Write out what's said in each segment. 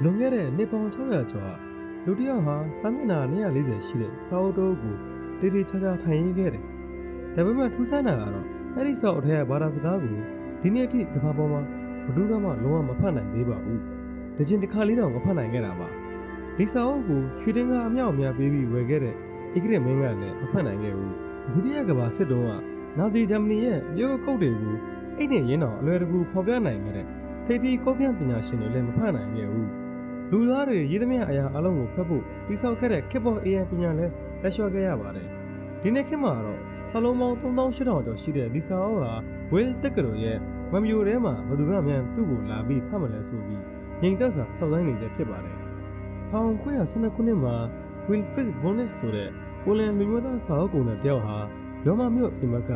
လွန်ခဲ့တဲ့နှစ်ပေါင်း600ကျော်လူတစ်ယောက်ဟာစာမျက်နှာ240ရှိတဲ့စာအုပ်တိုးကိုတေးသေးချာချာထိုင်ရင်းခဲ့တယ်။ဒါပေမဲ့ထူးဆန်းတာကတော့အဲ့ဒီစာအုပ်ထဲကဘာသာစကားကိုဒီနေ့အထိကမ္ဘာပေါ်မှာဘယ်သူမှလုံးဝမဖတ်နိုင်သေးပါဘူး။ဒီချင်းတစ်ခါလေးတော့မဖတ်နိုင်ခဲ့တာပါ။ဒီစာအုပ်ကိုရွှေတင်းကအမြောက်အများပေးပြီးဝယ်ခဲ့တဲ့အီဂရစ်မင်းကလည်းမဖတ်နိုင်ခဲ့ဘူး။ဒုတိယကမ္ဘာစစ်တုန်းကနာဇီဂျာမနီရဲ့မြို့ကုတ်တွေကိုအိတ်နဲ့ရင်းတော်အလွယ်တကူဖော်ပြနိုင်ခဲ့တဲ့ထိပ်သီးကုတ်ပြပညာရှင်တွေလည်းမဖတ်နိုင်ခဲ့ဘူး။လူသားတွေရေးသမျှအရာအလုံးကိုဖတ်ဖို့တိစောက်ခဲ့တဲ့ခေတ်ပေါ် AI ပညာလည်းလက်လျှော့ခဲ့ရပါတယ်။ဒီနေ့ခေတ်မှာတော့စာလုံးပေါင်း3800ကျော်ရှိတဲ့ဒီစာအုပ်ဟာဝေးလ်တက္ကသိုလ်ရဲ့မမျိုးထဲမှာဘယ်သူမှမသူ့ကိုလာပြီးဖတ်မလဲဆိုပြီးငြိမ်သက်စွာစောင့်ဆိုင်းနေကြဖြစ်ပါတယ်။1912ခုနှစ်မှာ Wilfrid Voynich ဆိုတဲ့ပိုလန်လူမျိုးသားစာအုပ်ကုန်တဲ့တယောက်ဟာရောမမြို့စီမက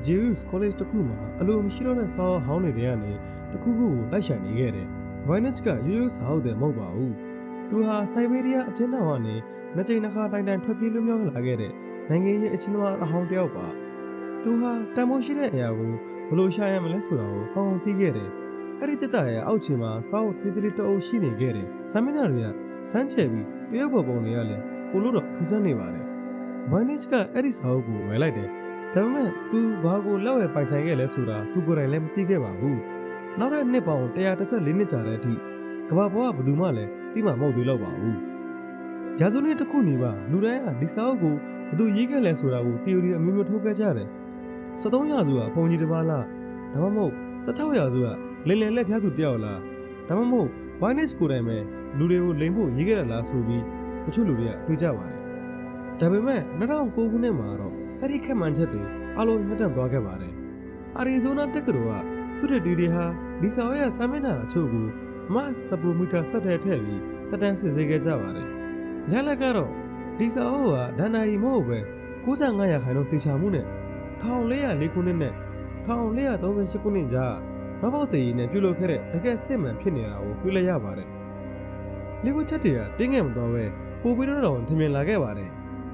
Jewish College တစ်ခုမှာအလိုမရှိတော့တဲ့စာအုပ်ဟောင်းတွေထဲကနေတစ်ခုခုကိုလိုက်ရှာနေခဲ့တယ်။ Voynich ကရိုးရိုးစာအုပ်တွေမဟုတ်ပါဘူး။သူဟာဆိုက်ဘေးရီးယားအကျဉ်းထောင်ကနေနှစ်ကြိမ်နှစ်ခါတိုင်ထွက်ပြေးလွတ်မြောက်လာခဲ့တဲ့နိုင်ငံရေးအကျဉ်းသမားအဟောင်းတယောက်ပါ။သူဟာတန်ဖိုးရှိတဲ့အရာကိုဘယ်လိုရှာရမလဲဆိုတာကိုကောင်းကောင်းသိခဲ့တယ်။အဲ့ဒီတက်တာရဲ့အောက်ခြေမှာစာအုပ်သေးသေးတအုပ်ရှိနေခဲ့တယ်။ဆမ်မင်းနာတွေကစမ်းချယ်ပြီးတရုတ်ပေါ်ပုံတွေကလည်းကိုလို့တော့ထူးဆန်းနေပါတယ်။ Voynich ကအဲ့ဒီစာအုပ်ကိုဝယ်လိုက်တယ်။ဒါပေမဲ့သူဘာကိုလက်ဝယ်ပိုင်ဆိုင်ခဲ့လဲဆိုတာသူကိုယ်တိုင်လည်းမသိခဲ့ပါဘူး။နောက်တဲ့နှစ်ပေါင်း114နှစ်ကြာတဲ့အထိကမ္ဘာပေါ်ကဘယ်သူမှလည်းသိမှမဟုတ်သေးတော့ပါဘူး။ရာဇဝတ်တစ်ခုနေပါလူတိုင်းကဒီစာအုပ်ကိုဘယ်သူရေးခဲ့လဲဆိုတာကို theory အမျိုးမျိုးထုတ်ခဲ့ကြတယ်။73ရာစုကဘုံကြီးတစ်ပါးလားဒါမှမဟုတ်16ရာစုကလင်လယ်လက်ဖျားသူတယောက်လားဒါမှမဟုတ် Voynich ကိုယ်တိုင်ပဲလူတွေကိုလိမ်ဖို့ရေးခဲ့တယ်လားဆိုပြီးတချို့လူတွေကတွေးကြပါတယ်။ဒါပေမဲ့2009ခုနှစ်မှာတော့အဲ့ဒီခက်မှန်ချက်တွေအလုံးမှတ်တမ်းသွားခဲ့ပါတယ်။အာရီဇိုနာတက္ကသိုလ်ကသူတို့တွေဟာဒီစာအုပ်ရဲ့စာမျက်နှာအချို့ကိုမတ်စပရိုမီတာဆက်တဲ့ထည့်ပြီးတက်တန်းစစ်ဆေးခဲ့ကြပါတယ်။ရလဒ်ကတော့ဒီစာအုပ်ကဒဏ္ဍာရီမဟုတ်ပဲ95ရာခိုင်နှုန်းတေချာမှုနဲ့1404ခုနှစ်နဲ့1438ခုနှစ်ကြားမဘောက်တည်နဲ့ပြုလုပ်ခဲ့တဲ့တကယ်စစ်မှန်ဖြစ်နေတာကိုတွေ့လိုက်ရပါတယ်။လေးဝချက်တွေကတင်းငယ်မတော်ပဲပိုပြီးတော့ထင်မြင်လာခဲ့ပါတယ်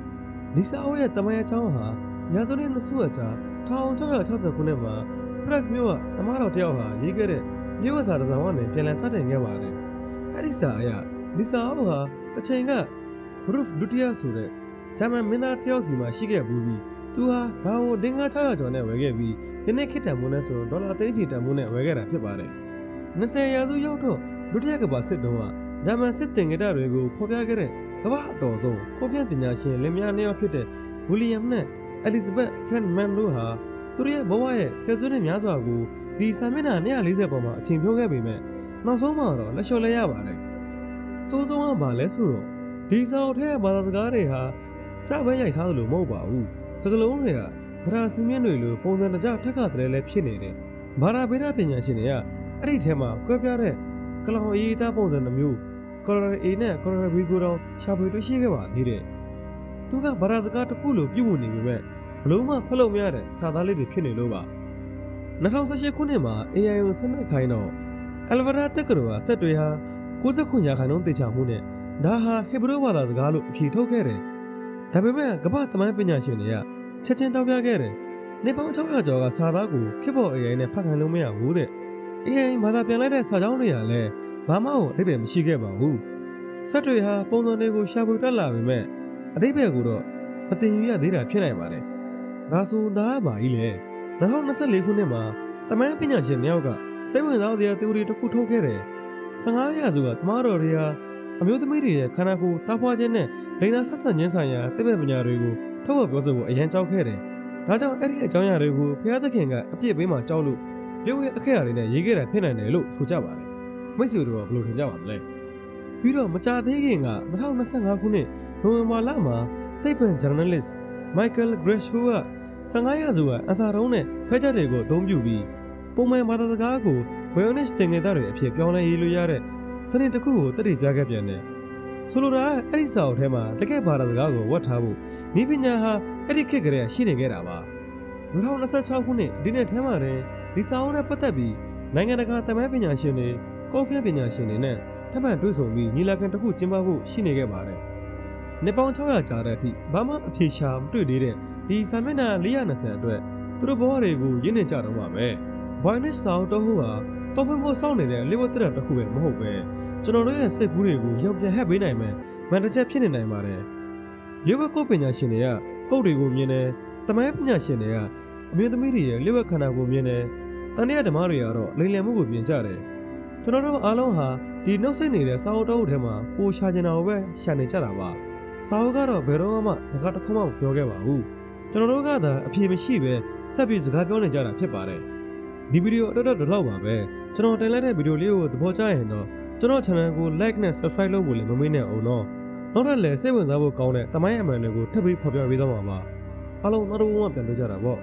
။ဒီစာအုပ်ရဲ့တမန်အကြောင်းဟာရာဇဝတ်နှစ်စုအကြား1660ခုနှစ်မှာဖရက်မြို့ကတမန်တော်တယောက်ဟာရေးခဲ့တဲ့မြို့ဝစာတစ်စောင်ကနေပြန်လည်စတင်ခဲ့ပါတယ်။အဲ့ဒီစာအရဒီစာအုပ်ဟာအချိန်ကဘရုစ်လူတီယာဆိုတဲ့ဂျာမန်မင်းသားတယောက်စီမှာရှိခဲ့ဘူးပြီးသူဟာဒါကိုဒင်္ဂါ600ကျော်နဲ့ဝယ်ခဲ့ပြီးယနေ့ခေတ်တန်မိုးနဲ့ဆိုဒေါ်လာသိန်းချီတန်မိုးနဲ့ဝယ်ခဲ့တာဖြစ်ပါတယ်။20ရာစုရောက်တော့လူတစ်ရက်ကပါစစ်တုံးကဂျာမန်စစ်တင်ကြတဲ့တွေကိုဖော်ပြခဲ့တဲ့ကမ္ဘာအတော်ဆုံးကိုပြပညာရှင်လင်မယားနှစ်ယောက်ဖြစ်တဲ့ဝီလီယမ်နဲ့အဲလီဇဘက်ဖရန့်မန်တို့ဟာသူတို့ရဲ့ဘဝရဲ့ဆယ်စုနှစ်များစွာကိုဒီစာမျက်နှာ240ပေါ်မှာအချိန်ဖြုံးခဲ့ပေမဲ့နောက်ဆုံးမှာတော့လက်လျှော့လဲရပါတယ်။အဆိုးဆုံးကဘာလဲဆိုတော့ဒီစာအုပ်ထဲဘာသာစကားတွေဟာကြားပဲရိုက်ထားသလိုမဟုတ်ပါဘူး။စကားလုံးတွေကသရာစီမင်းတွေလိုပုံစံတကျထက်ကတည်းလဲဖြစ်နေတယ်။ဘာသာဗေဒပညာရှင်တွေကအဲ့ဒီထဲမှာကွဲပြားတဲ့ကလောင်အရေးသားပုံစံနှမျိုးကော်ရိုလာ A နဲ့ကော်ရိုလာ B ကိုတော့ရှာဖွေတွေ့ရှိခဲ့ပါသေးတယ်။သူကဘာသာစကားတစ်ခုလိုပြုမှုနေပေမဲ့ဘလုံးမဖတ်လို့မရတဲ့စာသားလေးတွေဖြစ်နေလို့ပါ2018ခုနှစ်မှာ AI ကိုဆက်နှက်ခိုင်းတော့အယ်ဗရာတက်ကတော်ကဆက်တွေဟာ69ရာခိုင်နှုန်းတေချာမှုနဲ့ဒါဟာဟေဘရုဘာသာစကားလို့အဖြေထုတ်ခဲ့တယ်။ဒါပေမဲ့ကမ္ဘာသမိုင်းပညာရှင်တွေကချက်ချင်းတောက်ပြခဲ့တယ်။နေပေါင်း600ကျော်ကစာသားကိုခေတ်ပေါ် AI နဲ့ဖတ်ခိုင်းလို့မရဘူးတဲ့။ AI ဘာသာပြန်လိုက်တဲ့စာကြောင်းတွေကလည်းဘာမှအဓိပ္ပာယ်မရှိခဲ့ပါဘူး။ဆက်တွေဟာပုံစံတွေကိုရှာဖွေတက်လာပေမဲ့အဓိပ္ပာယ်ကိုတော့မတင်ယူရသေးတာဖြစ်နိုင်ပါတယ်။ဒါဆိုတာဘာကြီးလဲ2024ခုနှစ်မှာတမိုင်းပညာရှင်တယောက်ကစိတ်ဝင်စားစရာ theory တစ်ခုထုတ်ခဲ့တယ်။15ရာစုကသမားတော်တွေဟာအမျိုးသမီးတွေရဲ့ခန္ဓာကိုယ်တားဖွာခြင်းနဲ့လိင်သာဆက်ဆံခြင်းဆိုင်ရာသိပ္ပံပညာတွေကိုထုတ်ဖော်ပြောဆိုဖို့အရန်ကြောက်ခဲ့တယ်။ဒါကြောင့်အဲ့ဒီအကြောင်းအရာတွေကိုဘုရားသခင်ကအပြစ်ပေးမှကြောက်လို့ရုပ်ရဲ့အခက်အခဲတွေနဲ့ရေးခဲ့တာဖြစ်နိုင်တယ်လို့ဆိုကြပါတယ်။မိတ်ဆွေတို့ကဘယ်လိုထင်ကြပါသလဲ။ပြီးတော့မကြာသေးခင်က2025ခုနှစ်နိုဝင်ဘာလမှာသိပ္ပံ journalist Michael Gresham က15ရာစုကအန်ဆာတုံးနဲ့ဖဲချက်တွေကိုအသုံးပြုပြီးပုံမှန်ဘာသာစကားကို Voynich တင်ခဲ့တဲ့တွေအဖြစ်ပြောင်းလဲရေးလို့ရတဲ့စနစ်တစ်ခုကိုတတိပြခဲ့ပြန်တယ်။ဆိုလိုတာကအဲ့ဒီစာအုပ်ထဲမှာတကယ်ဘာသာစကားကိုဝတ်ထားဖို့ဤပညာဟာအဲ့ဒီခေတ်ကလေးရှိနေခဲ့တာပါ။2026ခုနှစ်ဒီနေ့ထဲမှာတင်ဒီစာအုပ်နဲ့ပတ်သက်ပြီးနိုင်ငံတကာတမိုင်းပညာရှင်တွေကော်ဖီပညာရှင်တွေနဲ့ထပ်မံတွေ့ဆုံပြီးညီလာခံတစ်ခုကျင်းပဖို့ရှိနေခဲ့ပါတယ်။နှစ်ပေါင်း600ကြာတဲ့အထိဘာမှအဖြေရှာမတွေ့သေးတဲ့ဒီစာမျက်နှာ420အတွက်သူတို့ဘဝတွေကိုရင်းနေကြတော့ပါပဲ။ Voynich စာအုပ်တော်ဟိုဟာတော်ဖွင့်ဖို့စောင့်နေတဲ့လေဝတ်တက်တစ်ခုပဲမဟုတ်ပဲ ကျွန်တော်တို့ရဲ့စိတ်ကူးတွေကိုရောင်ပြန်ဟပ်ပေးနိုင်မယ်မန်တစ်ချက်ဖြစ်နေနိုင်ပါတယ်ရွေးဝက်ကုတ်ပညာရှင်တွေကကုတ်တွေကိုမြင်တယ်တမိုင်းပညာရှင်တွေကအမျိုးသမီးတွေရဲ့လျှို့ဝှက်ခန္ဓာကိုယ်မြင်တယ်တန်တရားဓမ္မတွေကတော့လိမ်လည်မှုကိုမြင်ကြတယ်ကျွန်တော်တို့အားလုံးဟာဒီနှုတ်ဆက်နေတဲ့စာအုပ်တော်ထဲမှာကိုရှာကျင်တာကိုပဲရှာနေကြတာပါစာအုပ်ကတော့ဘယ်တော့မှစကားတစ်ခုမှမပြောခဲ့ပါဘူးကျွန်တော်တို့ကသာအပြေမရှိပဲဆက်ပြီးစကားပြောနေကြတာဖြစ်ပါတယ်ဒီဗီဒီယိုတော့ဒီလောက်ပါပဲကျွန်တော်တင်လိုက်တဲ့ဗီဒီယိုလေးကိုသဘောကျရင်တော့ကျွန်တော် channel ကို like နဲ့ subscribe လုပ်ဖို့လည်းမမေ့နဲ့အောင်နော်နောက်ထပ်လည်းစိတ်ဝင်စားဖို့ကောင်းတဲ့တမိုင်းအမှန်တွေကိုထပ်ပြီးဖော်ပြပေးသွားမှာပါအားလုံးနောက်တစ်ပုံမှပြန်တွေ့ကြတာပေါ့